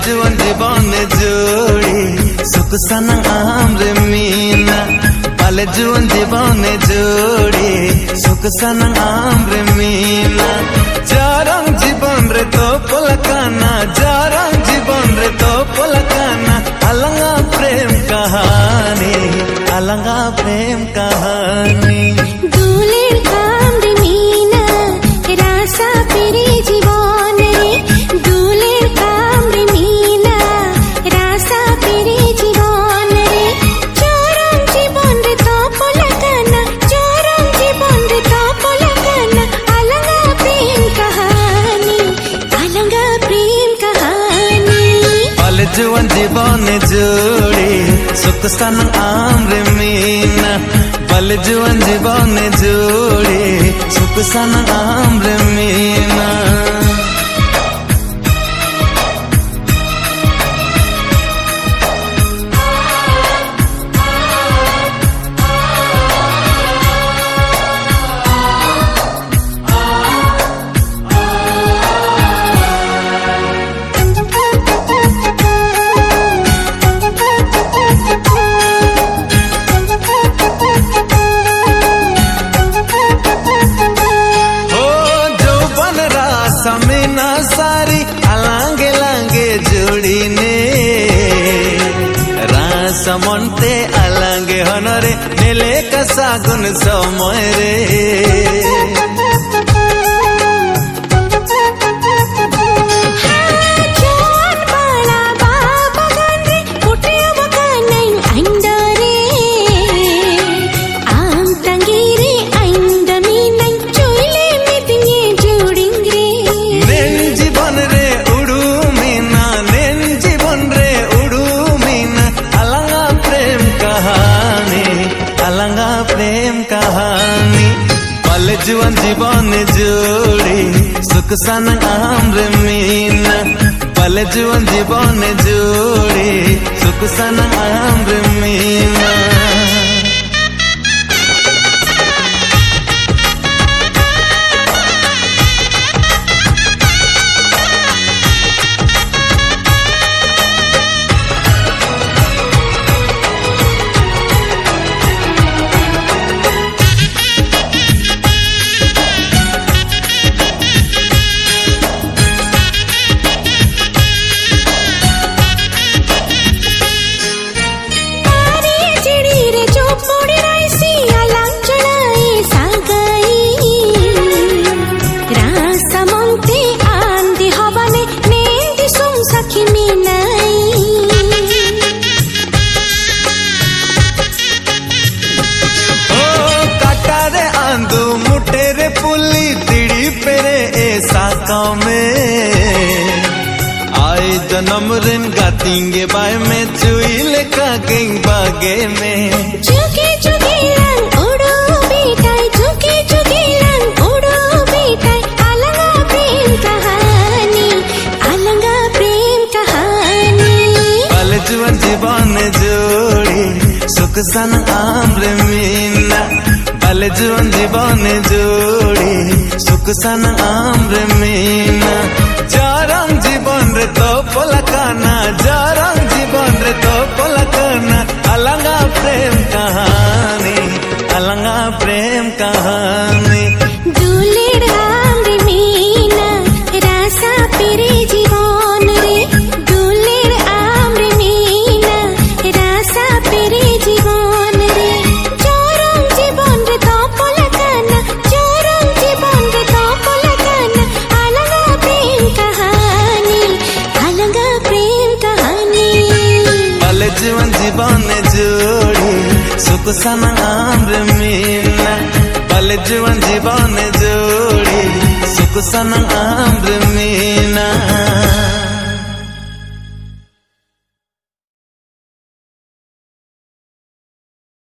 जुवन जीवन जोड़ी सुख सनंग आम्रे मीना पल जुवन जीवन जोड़ी सुख सनंग आम्रे मीना जारंग जीवन रे तो पलकाना जारंग जीवन रे तो पलकाना अलंगा प्रेम कहानी अलंगा प्रेम कहानी दूलेर काम्रे मीना रासा पेरे जीवन रे दूलेर काम्रे मीना रासा पेरे जीवन रे चोरम जीवन रे तो पलकाना चोरम जीवन रे तो पलकाना अलंगा प्रेम कहानी अलंगा प्रेम कहानी पल जुवन जीवन जोड़ी सुख सनंग आम्रे मीना पल जुवन जीवन जोड़ी सुख सनंग आम्रे मीना समीना सारी अलांगे लांगे जोड़ी ने रासमंते अलांगे हनरे नेले कसागुन समय रे अलंगा प्रेम कहानी पल जुवन जीवन जोड़ी सुख सनंग आम्रे मीना पल जुवन जीवन जोड़ी सुख सनंग आम्रे मीना मुटेरे पुली तिड़ी पेरे ऐसा में आए जन्म रिन गातींगे बाय में चुईल का गेंग बागे में चुके चुके रंग उड़ो बेटाई चुके चुके रंग उड़ो बेटाई अलंगा प्रेम कहानी अलंगा प्रेम कहानी पल जुवन जीवन जोड़ी सुख सनंग आम्रे मीना पल जुवन जीवन जोड़ी सुख सनंग आम्रे मीना जारंग जीवन रे तो पलकाना जारंग जीवन रे तो पलकाना अलंगा प्रेम कहानी अलंगा प्रेम कहानी दूलेर आम्रे मीना रासा पेरे जीवन रे दूलेर आम्रे मीना रासा पेरे जीवन रे जुवन जीवन जोड़ी सुख सनंग आम्रे मीना पल जुवन जीवन जोड़ी सुख सनंग आम्रे